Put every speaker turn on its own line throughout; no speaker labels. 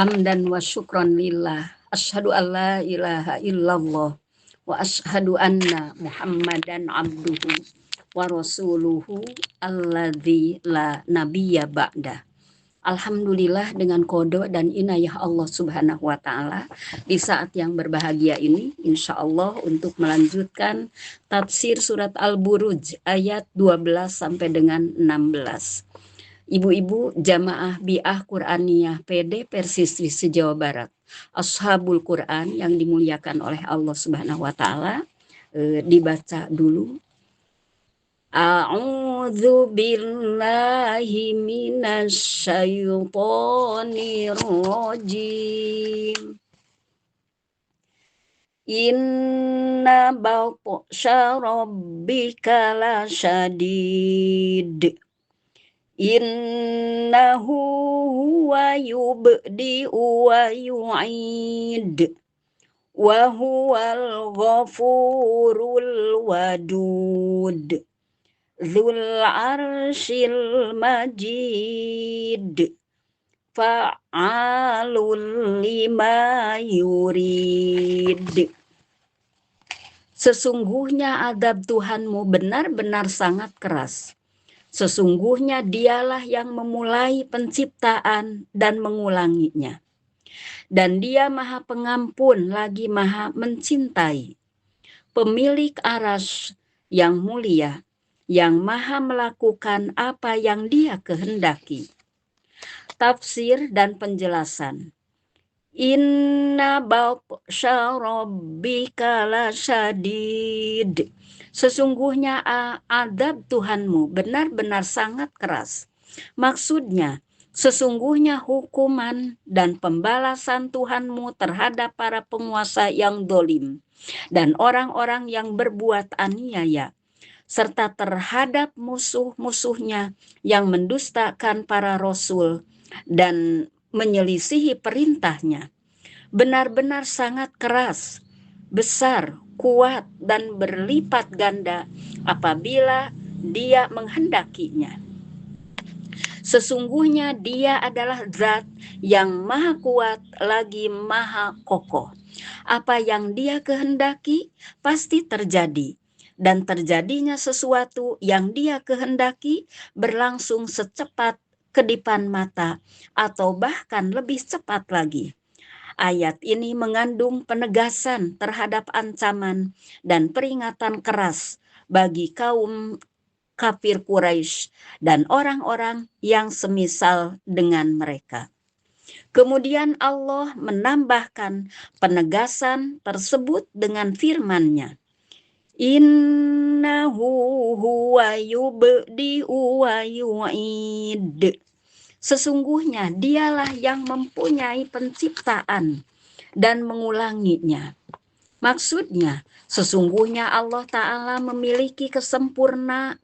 Hamdan wa syukran lillah. Asyhadu an la ilaha illallah wa asyhadu anna Muhammadan abduhu wa rasuluhu alladzi la nabiyya ba'da. Alhamdulillah dengan qada dan inayah Allah Subhanahu wa taala di saat yang berbahagia ini insya Allah untuk melanjutkan tafsir surat Al-Buruj ayat 12 sampai dengan 16. Ibu-ibu jamaah bi'ah Qur'aniyah PD Persis se-Jawa Barat, Ashabul Quran yang dimuliakan oleh Allah Subhanahu wa taala, dibaca dulu. A'udzu billahi minasy syaithanir rajim. Inna batsha rabbika lasyadid. Innahu huwa yubdi'u wa yu'id wa huwal ghafurul wadud dzul arsyil majid fa'alul lima yurid. Sesungguhnya adab Tuhanmu benar-benar sangat keras. Sesungguhnya dialah yang memulai penciptaan dan mengulanginya. Dan dia maha pengampun lagi maha mencintai. Pemilik arsy yang mulia, yang maha melakukan apa yang dia kehendaki. Tafsir dan penjelasan. Inna batsha rabbika lasyadid. Sesungguhnya adab Tuhanmu benar-benar sangat keras. Maksudnya, sesungguhnya hukuman dan pembalasan Tuhanmu terhadap para penguasa yang dolim dan orang-orang yang berbuat aniaya, serta terhadap musuh-musuhnya yang mendustakan para rasul dan menyelisihi perintahnya. Benar-benar sangat keras, besar, kuat, dan berlipat ganda apabila dia menghendakinya. Sesungguhnya dia adalah zat yang maha kuat lagi maha kokoh. Apa yang dia kehendaki pasti terjadi. Dan terjadinya sesuatu yang dia kehendaki berlangsung secepat kedipan mata atau bahkan lebih cepat lagi. Ayat ini mengandung penegasan terhadap ancaman dan peringatan keras bagi kaum kafir Quraisy dan orang-orang yang semisal dengan mereka. Kemudian Allah menambahkan penegasan tersebut dengan firman-Nya. Innahu huwa yubdi'u wa yu'id. Sesungguhnya dialah yang mempunyai penciptaan dan mengulanginya. Maksudnya, sesungguhnya Allah Ta'ala memiliki kesempurnaan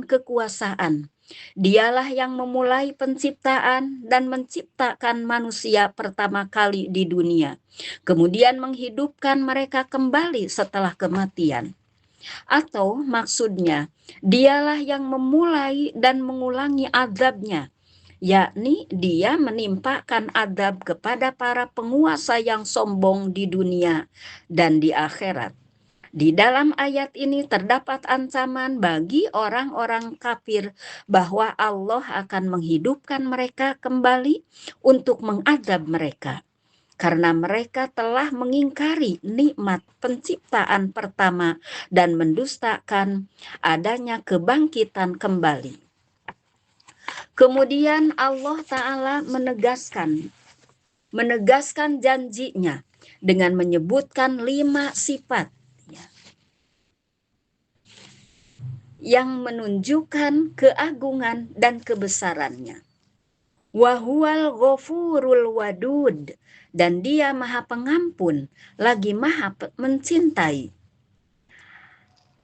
kekuasaan. Dialah yang memulai penciptaan dan menciptakan manusia pertama kali di dunia. Kemudian menghidupkan mereka kembali setelah kematian. Atau maksudnya, dialah yang memulai dan mengulangi azab-Nya, yakni dia menimpakan azab kepada para penguasa yang sombong di dunia dan di akhirat. Di dalam ayat ini terdapat ancaman bagi orang-orang kafir bahwa Allah akan menghidupkan mereka kembali untuk mengadab mereka. Karena mereka telah mengingkari nikmat penciptaan pertama dan mendustakan adanya kebangkitan kembali. Kemudian Allah Ta'ala menegaskan janjinya dengan menyebutkan 5 sifat yang menunjukkan keagungan dan kebesarannya. Wahuwal ghafurul wadud, dan dia maha pengampun lagi maha mencintai.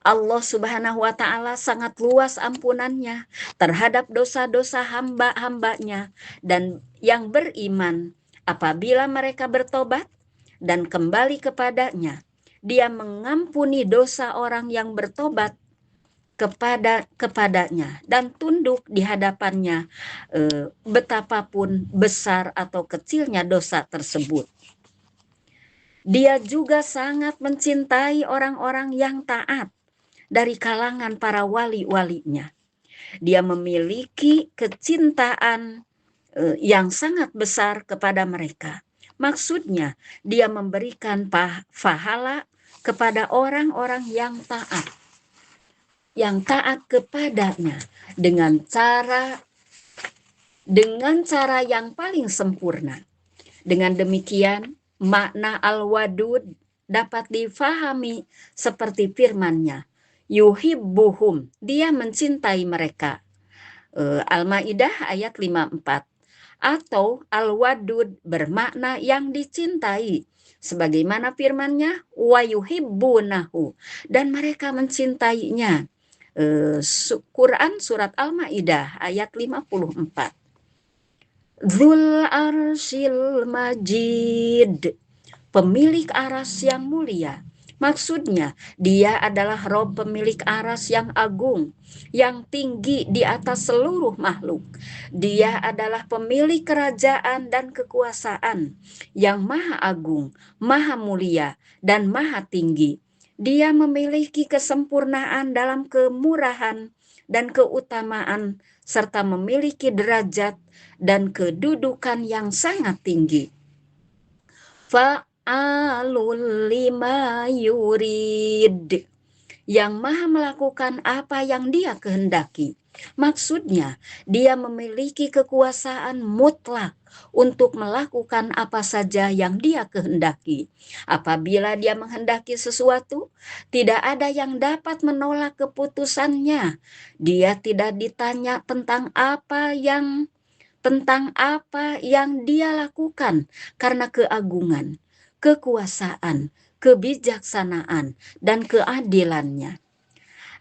Allah Subhanahu wa ta'ala sangat luas ampunannya terhadap dosa-dosa hamba-hambanya dan yang beriman apabila mereka bertobat dan kembali kepadanya. Dia mengampuni dosa orang yang bertobat kepadanya dan tunduk di hadapannya, betapapun besar atau kecilnya dosa tersebut. Dia juga sangat mencintai orang-orang yang taat dari kalangan para wali-walinya. Dia memiliki kecintaan yang sangat besar kepada mereka. Maksudnya, dia memberikan pahala kepada orang-orang yang taat kepadanya dengan cara yang paling sempurna. Dengan demikian, makna al-wadud dapat difahami seperti firman-Nya, yuhibbuhum, dia mencintai mereka. Al-Maidah ayat 54. Atau al-wadud bermakna yang dicintai, sebagaimana firman-Nya, wa yuhibbunahu, dan mereka mencintainya. Quran surat Al-Maidah ayat 54. Dzul arsyil majid, pemilik aras yang mulia. Maksudnya, dia adalah Rob pemilik aras yang agung, yang tinggi di atas seluruh makhluk. Dia adalah pemilik kerajaan dan kekuasaan yang maha agung, maha mulia, dan maha tinggi. Dia memiliki kesempurnaan dalam kemurahan dan keutamaan, serta memiliki derajat dan kedudukan yang sangat tinggi. Fa'alul lima yurid, yang maha melakukan apa yang dia kehendaki. Maksudnya, dia memiliki kekuasaan mutlak untuk melakukan apa saja yang dia kehendaki. Apabila dia menghendaki sesuatu, tidak ada yang dapat menolak keputusannya. Dia tidak ditanya tentang apa yang dia lakukan karena keagungan, kekuasaan, kebijaksanaan, dan keadilannya.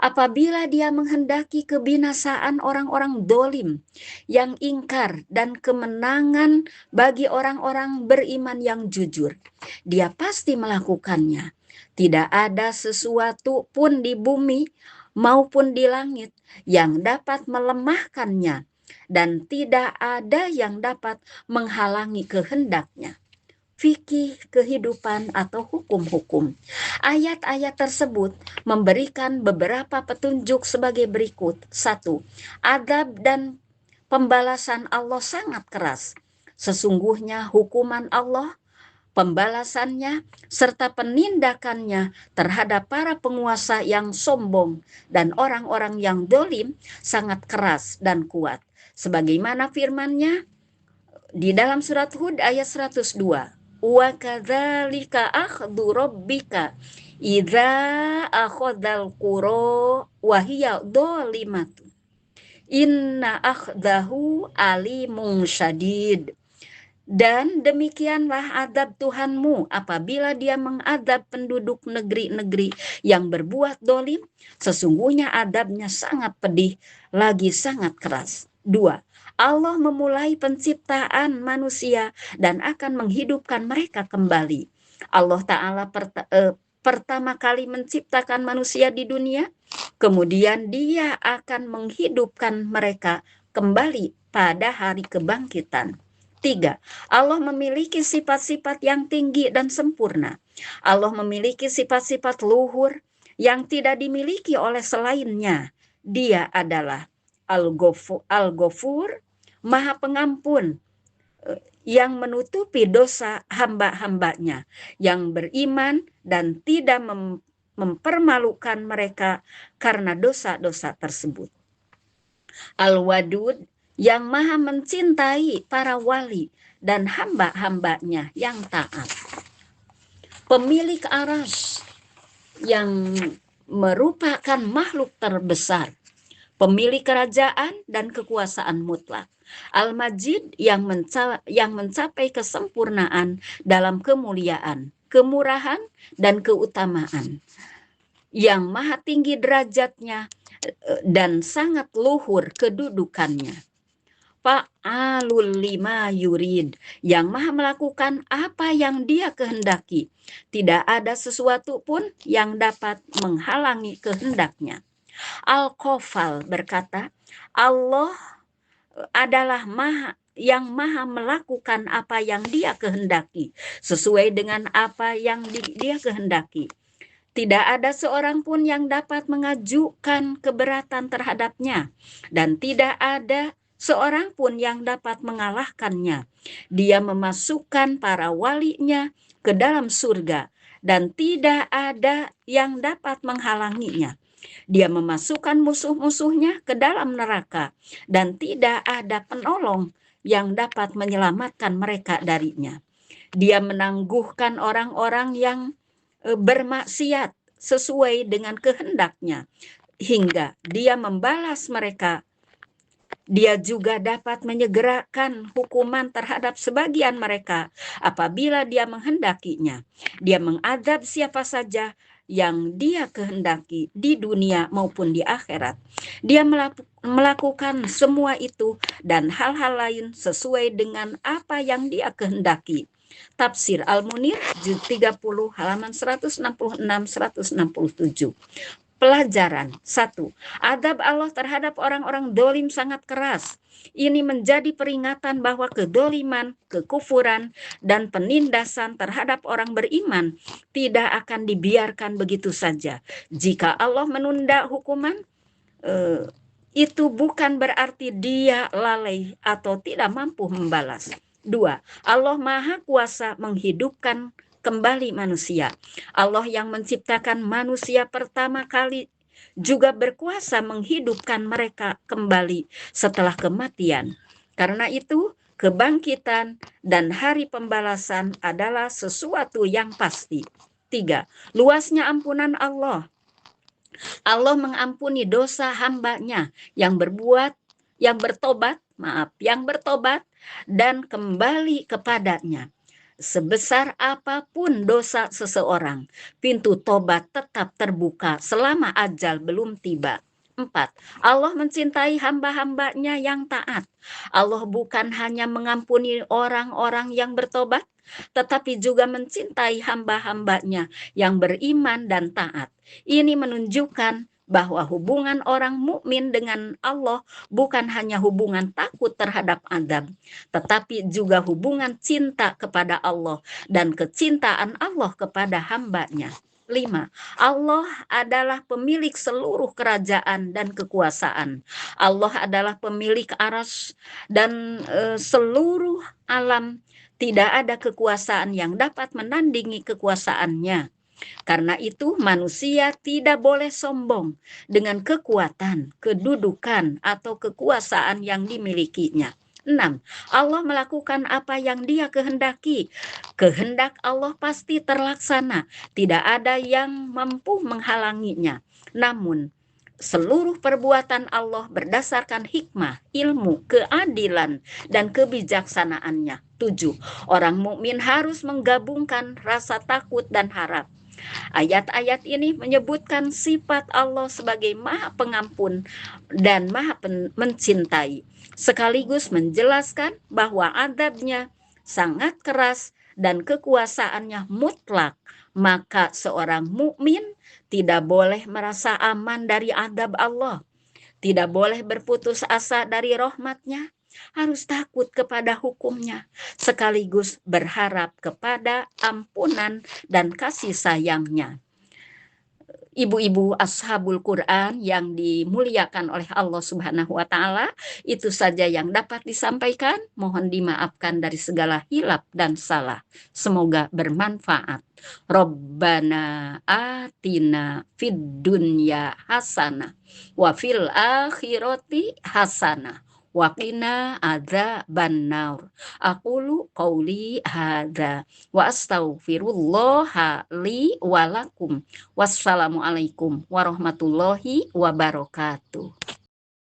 Apabila dia menghendaki kebinasaan orang-orang dolim yang ingkar dan kemenangan bagi orang-orang beriman yang jujur, dia pasti melakukannya. Tidak ada sesuatu pun di bumi maupun di langit yang dapat melemahkannya, dan tidak ada yang dapat menghalangi kehendaknya. Fikih kehidupan atau hukum-hukum. Ayat-ayat tersebut memberikan beberapa petunjuk sebagai berikut. 1. Adab dan pembalasan Allah sangat keras. Sesungguhnya hukuman Allah, pembalasannya, serta penindakannya terhadap para penguasa yang sombong dan orang-orang yang dolim sangat keras dan kuat. Sebagaimana firman-Nya di dalam surat Hud ayat 102. Wa kadzalika akhdhu rabbika idza akhadzal qura wa hiya dzalimatun inna akhdahu alimun syadid. Dan demikianlah adab Tuhanmu apabila dia mengadab penduduk negeri-negeri yang berbuat dolim. Sesungguhnya adabnya sangat pedih, lagi sangat keras. 2. Allah memulai penciptaan manusia dan akan menghidupkan mereka kembali. Allah Ta'ala pertama kali menciptakan manusia di dunia, kemudian dia akan menghidupkan mereka kembali pada hari kebangkitan. 3. Allah memiliki sifat-sifat yang tinggi dan sempurna. Allah memiliki sifat-sifat luhur yang tidak dimiliki oleh selainnya. Dia adalah Al-Ghafur, Maha Pengampun, yang menutupi dosa hamba-hambanya yang beriman dan tidak mempermalukan mereka karena dosa-dosa tersebut. Al-Wadud, yang maha mencintai para wali dan hamba-hambanya yang taat. Pemilik aras, yang merupakan makhluk terbesar, pemilik kerajaan dan kekuasaan mutlak. Al-Majid, yang mencapai kesempurnaan dalam kemuliaan, kemurahan, dan keutamaan, yang maha tinggi derajatnya dan sangat luhur kedudukannya. Fa'alul lima yurid, yang maha melakukan apa yang dia kehendaki. Tidak ada sesuatu pun yang dapat menghalangi kehendaknya. Al-Qafal berkata, Allah adalah yang maha melakukan apa yang dia kehendaki, sesuai dengan apa yang dia kehendaki. Tidak ada seorang pun yang dapat mengajukan keberatan terhadapnya, dan tidak ada seorang pun yang dapat mengalahkannya. Dia memasukkan para walinya ke dalam surga, dan tidak ada yang dapat menghalanginya. Dia memasukkan musuh-musuhnya ke dalam neraka, dan tidak ada penolong yang dapat menyelamatkan mereka darinya. Dia menangguhkan orang-orang yang bermaksiat sesuai dengan kehendaknya, hingga dia membalas mereka. Dia juga dapat menyegerakan hukuman terhadap sebagian mereka apabila dia menghendakinya. Dia mengadab siapa saja yang dia kehendaki di dunia maupun di akhirat. Dia melakukan semua itu dan hal-hal lain sesuai dengan apa yang dia kehendaki. Tafsir Al-Munir juz 30 halaman 166-167. Pelajaran 1. Adab Allah terhadap orang-orang dolim sangat keras. Ini menjadi peringatan bahwa kedoliman, kekufuran, dan penindasan terhadap orang beriman tidak akan dibiarkan begitu saja. Jika Allah menunda hukuman, itu bukan berarti dia lalai atau tidak mampu membalas. 2. Allah Maha Kuasa menghidupkan kembali manusia. Allah yang menciptakan manusia pertama kali juga berkuasa menghidupkan mereka kembali setelah kematian. Karena itu, kebangkitan dan hari pembalasan adalah sesuatu yang pasti. 3. Luasnya ampunan Allah. Allah mengampuni dosa hambanya yang bertobat dan kembali kepadanya. Sebesar apapun dosa seseorang, pintu tobat tetap terbuka selama ajal belum tiba. 4. Allah mencintai hamba-hambanya yang taat. Allah bukan hanya mengampuni orang-orang yang bertobat, tetapi juga mencintai hamba-hambanya yang beriman dan taat. Ini menunjukkan bahwa hubungan orang mukmin dengan Allah bukan hanya hubungan takut terhadap azab, tetapi juga hubungan cinta kepada Allah dan kecintaan Allah kepada hambanya. 5. Allah adalah pemilik seluruh kerajaan dan kekuasaan. Allah adalah pemilik arsy dan seluruh alam. Tidak ada kekuasaan yang dapat menandingi kekuasaannya. Karena itu manusia tidak boleh sombong dengan kekuatan, kedudukan, atau kekuasaan yang dimilikinya. 6. Allah melakukan apa yang dia kehendaki. Kehendak Allah pasti terlaksana. Tidak ada yang mampu menghalanginya. Namun, seluruh perbuatan Allah berdasarkan hikmah, ilmu, keadilan, dan kebijaksanaannya. 7. Orang mukmin harus menggabungkan rasa takut dan harap. Ayat-ayat ini menyebutkan sifat Allah sebagai Maha Pengampun dan Maha Mencintai, sekaligus menjelaskan bahwa adabnya sangat keras dan kekuasaannya mutlak. Maka seorang mukmin tidak boleh merasa aman dari adab Allah, tidak boleh berputus asa dari rahmat-Nya, harus takut kepada hukum-Nya, sekaligus berharap kepada ampunan dan kasih sayang-Nya. Ibu-ibu ashabul Quran yang dimuliakan oleh Allah Subhanahu wa Ta'ala, itu saja yang dapat disampaikan. Mohon dimaafkan dari segala hilaf dan salah. Semoga bermanfaat. Rabbana atina fid dunya hasanah wa fil akhirati hasanah wa qina adzabannar. Aqulu qauli hadza wa astaghfirullah li wa lakum. Wassalamualaikum warahmatullahi wabarakatuh.